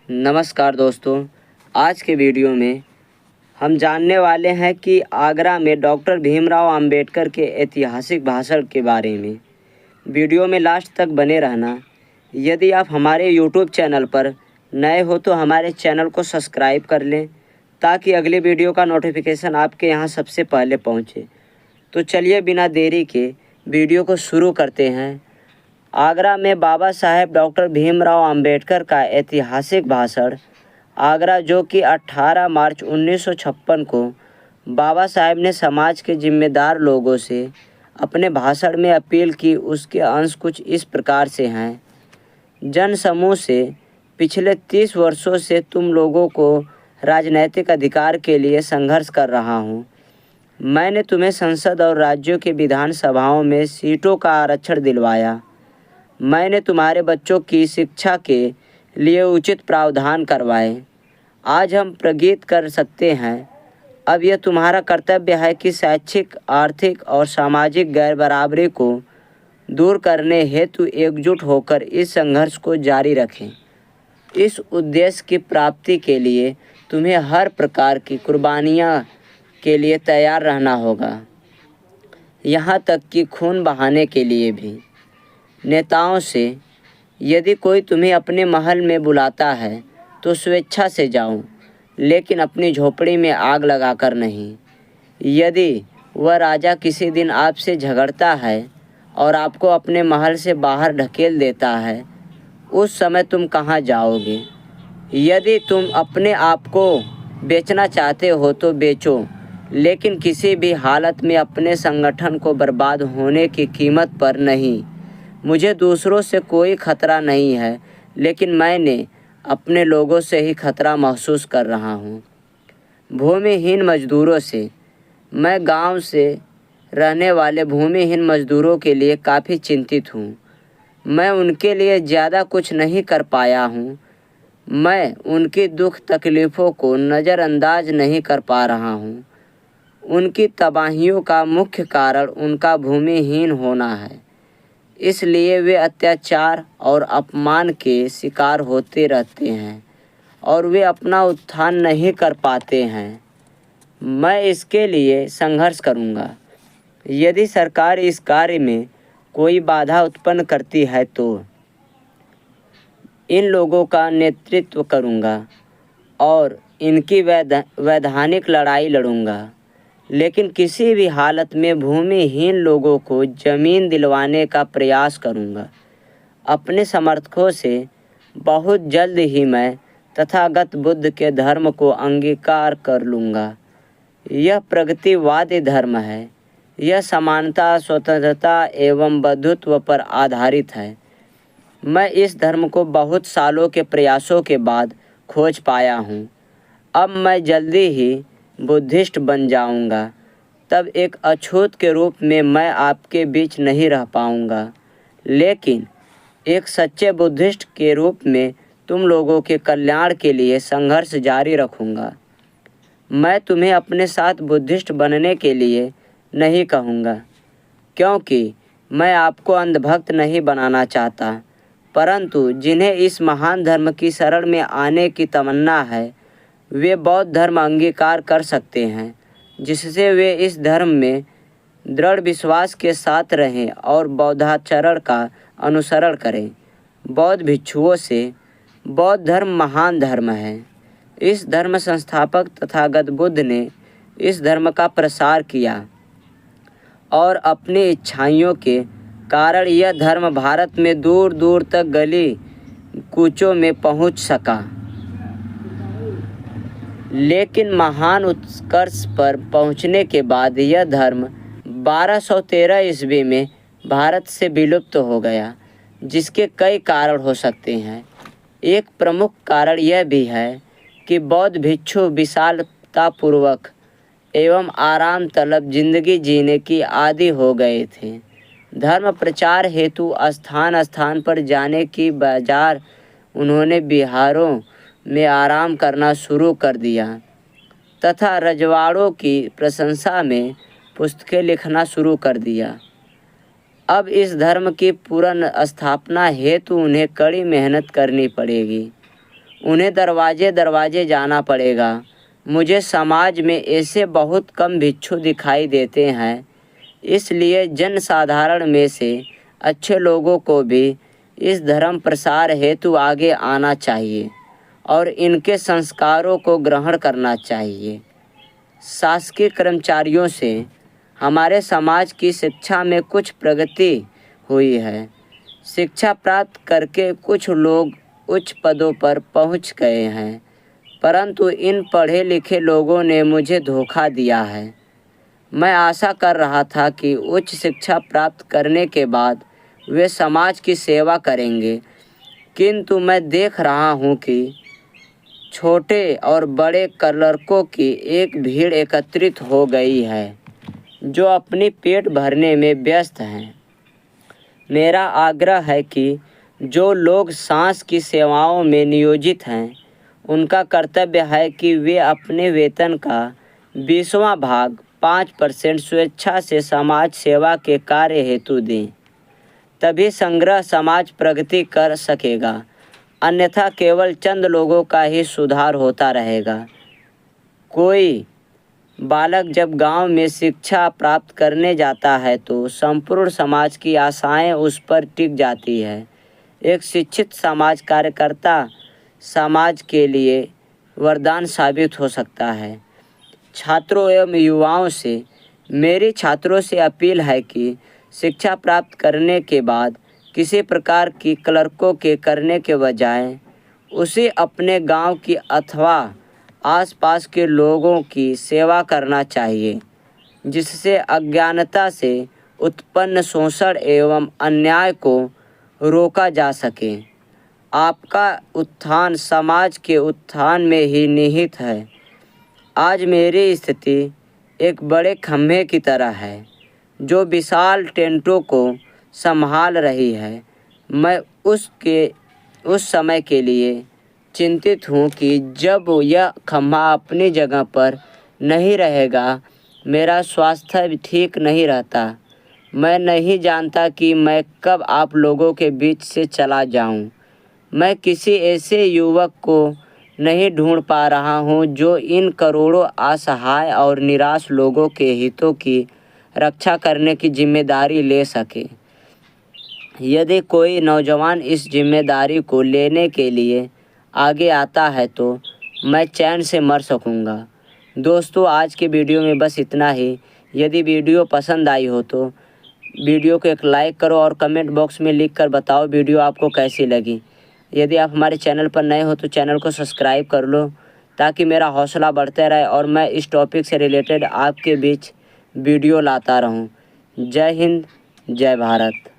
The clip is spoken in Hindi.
नमस्कार दोस्तों, आज के वीडियो में हम जानने वाले हैं कि आगरा में डॉक्टर भीमराव अंबेडकर के ऐतिहासिक भाषण के बारे में। वीडियो में लास्ट तक बने रहना। यदि आप हमारे यूट्यूब चैनल पर नए हो तो हमारे चैनल को सब्सक्राइब कर लें ताकि अगले वीडियो का नोटिफिकेशन आपके यहाँ सबसे पहले पहुँचे। तो चलिए बिना देरी के वीडियो को शुरू करते हैं। आगरा में बाबा साहेब डॉक्टर भीमराव अंबेडकर का ऐतिहासिक भाषण। आगरा, जो कि 18 मार्च 1956 को बाबा साहेब ने समाज के जिम्मेदार लोगों से अपने भाषण में अपील की, उसके अंश कुछ इस प्रकार से हैं। जन समूह से पिछले 30 वर्षों से तुम लोगों को राजनैतिक अधिकार के लिए संघर्ष कर रहा हूँ। मैंने तुम्हें संसद और राज्यों के विधानसभाओं में सीटों का आरक्षण दिलवाया। मैंने तुम्हारे बच्चों की शिक्षा के लिए उचित प्रावधान करवाए। आज हम प्रगति कर सकते हैं। अब यह तुम्हारा कर्तव्य है कि शैक्षिक, आर्थिक और सामाजिक गैरबराबरी को दूर करने हेतु एकजुट होकर इस संघर्ष को जारी रखें। इस उद्देश्य की प्राप्ति के लिए तुम्हें हर प्रकार की कुर्बानियाँ के लिए तैयार रहना होगा, यहाँ तक कि खून बहाने के लिए भी। नेताओं से, यदि कोई तुम्हें अपने महल में बुलाता है तो स्वेच्छा से जाओ, लेकिन अपनी झोपड़ी में आग लगाकर नहीं। यदि वह राजा किसी दिन आपसे झगड़ता है और आपको अपने महल से बाहर ढकेल देता है, उस समय तुम कहाँ जाओगे? यदि तुम अपने आप को बेचना चाहते हो तो बेचो, लेकिन किसी भी हालत में अपने संगठन को बर्बाद होने की कीमत पर नहीं। मुझे दूसरों से कोई खतरा नहीं है, लेकिन मैंने अपने लोगों से ही खतरा महसूस कर रहा हूँ। भूमिहीन मजदूरों से, मैं गांव से रहने वाले भूमिहीन मजदूरों के लिए काफ़ी चिंतित हूँ। मैं उनके लिए ज़्यादा कुछ नहीं कर पाया हूँ। मैं उनकी दुख तकलीफ़ों को नज़रअंदाज नहीं कर पा रहा हूँ। उनकी तबाहियों का मुख्य कारण उनका भूमिहीन होना है, इसलिए वे अत्याचार और अपमान के शिकार होते रहते हैं और वे अपना उत्थान नहीं कर पाते हैं। मैं इसके लिए संघर्ष करूंगा। यदि सरकार इस कार्य में कोई बाधा उत्पन्न करती है तो इन लोगों का नेतृत्व करूंगा और इनकी वैधानिक लड़ाई लड़ूंगा, लेकिन किसी भी हालत में भूमिहीन लोगों को ज़मीन दिलवाने का प्रयास करूंगा। अपने समर्थकों से बहुत जल्द ही मैं तथागत बुद्ध के धर्म को अंगीकार कर लूँगा। यह प्रगतिवादी धर्म है। यह समानता, स्वतंत्रता एवं बंधुत्व पर आधारित है। मैं इस धर्म को बहुत सालों के प्रयासों के बाद खोज पाया हूँ। अब मैं जल्दी ही बुद्धिस्ट बन जाऊंगा। तब एक अछूत के रूप में मैं आपके बीच नहीं रह पाऊंगा, लेकिन एक सच्चे बुद्धिस्ट के रूप में तुम लोगों के कल्याण के लिए संघर्ष जारी रखूंगा। मैं तुम्हें अपने साथ बुद्धिस्ट बनने के लिए नहीं कहूँगा, क्योंकि मैं आपको अंधभक्त नहीं बनाना चाहता, परंतु जिन्हें इस महान धर्म की शरण में आने की तमन्ना है वे बौद्ध धर्म अंगीकार कर सकते हैं, जिससे वे इस धर्म में दृढ़ विश्वास के साथ रहें और बौद्धाचरण का अनुसरण करें। बौद्ध भिक्षुओं से, बौद्ध धर्म महान धर्म है। इस धर्म संस्थापक तथागत बुद्ध ने इस धर्म का प्रसार किया और अपनी इच्छाइयों के कारण यह धर्म भारत में दूर दूर तक गली कूचों में पहुंच सका। लेकिन महान उत्कर्ष पर पहुंचने के बाद यह धर्म 1213 ईस्वी में भारत से विलुप्त हो गया, जिसके कई कारण हो सकते हैं। एक प्रमुख कारण यह भी है कि बौद्ध भिक्षु विशालतापूर्वक एवं आराम तलब जिंदगी जीने की आदी हो गए थे। धर्म प्रचार हेतु स्थान स्थान पर जाने की बजाय उन्होंने बिहारों में आराम करना शुरू कर दिया तथा रजवाड़ों की प्रशंसा में पुस्तकें लिखना शुरू कर दिया। अब इस धर्म की पुनर्स्थापना हेतु उन्हें कड़ी मेहनत करनी पड़ेगी। उन्हें दरवाजे दरवाजे जाना पड़ेगा। मुझे समाज में ऐसे बहुत कम भिक्षु दिखाई देते हैं, इसलिए जनसाधारण में से अच्छे लोगों को भी इस धर्म प्रसार हेतु आगे आना चाहिए और इनके संस्कारों को ग्रहण करना चाहिए। शासकीय कर्मचारियों से हमारे समाज की शिक्षा में कुछ प्रगति हुई है। शिक्षा प्राप्त करके कुछ लोग उच्च पदों पर पहुंच गए हैं, परंतु इन पढ़े लिखे लोगों ने मुझे धोखा दिया है। मैं आशा कर रहा था कि उच्च शिक्षा प्राप्त करने के बाद वे समाज की सेवा करेंगे, किंतु मैं देख रहा हूं कि छोटे और बड़े क्लर्कों की एक भीड़ एकत्रित हो गई है जो अपनी पेट भरने में व्यस्त हैं। मेरा आग्रह है कि जो लोग सांस की सेवाओं में नियोजित हैं, उनका कर्तव्य है कि वे अपने वेतन का 20वां भाग 5% स्वेच्छा से समाज सेवा के कार्य हेतु दें। तभी संग्रह समाज प्रगति कर सकेगा, अन्यथा केवल चंद लोगों का ही सुधार होता रहेगा। कोई बालक जब गांव में शिक्षा प्राप्त करने जाता है तो संपूर्ण समाज की आशाएं उस पर टिक जाती है। एक शिक्षित समाज कार्यकर्ता समाज के लिए वरदान साबित हो सकता है। छात्रों एवं युवाओं से मेरी छात्रों से अपील है कि शिक्षा प्राप्त करने के बाद किसी प्रकार की क्लर्कों के करने के बजाय उसे अपने गांव की अथवा आसपास के लोगों की सेवा करना चाहिए, जिससे अज्ञानता से उत्पन्न शोषण एवं अन्याय को रोका जा सके। आपका उत्थान समाज के उत्थान में ही निहित है। आज मेरी स्थिति एक बड़े खंभे की तरह है जो विशाल टेंटों को संभाल रही है। मैं उस समय के लिए चिंतित हूँ कि जब यह खंभा अपनी जगह पर नहीं रहेगा, मेरा स्वास्थ्य भी ठीक नहीं रहता। मैं नहीं जानता कि मैं कब आप लोगों के बीच से चला जाऊँ। मैं किसी ऐसे युवक को नहीं ढूंढ पा रहा हूँ जो इन करोड़ों असहाय और निराश लोगों के हितों की रक्षा करने की जिम्मेदारी ले सके। यदि कोई नौजवान इस जिम्मेदारी को लेने के लिए आगे आता है तो मैं चैन से मर सकूंगा। दोस्तों, आज के वीडियो में बस इतना ही। यदि वीडियो पसंद आई हो तो वीडियो को एक लाइक करो और कमेंट बॉक्स में लिख कर बताओ वीडियो आपको कैसी लगी। यदि आप हमारे चैनल पर नए हो तो चैनल को सब्सक्राइब कर लो ताकि मेरा हौसला बढ़ते रहे और मैं इस टॉपिक से रिलेटेड आपके बीच वीडियो लाता रहूं। जय हिंद, जय भारत।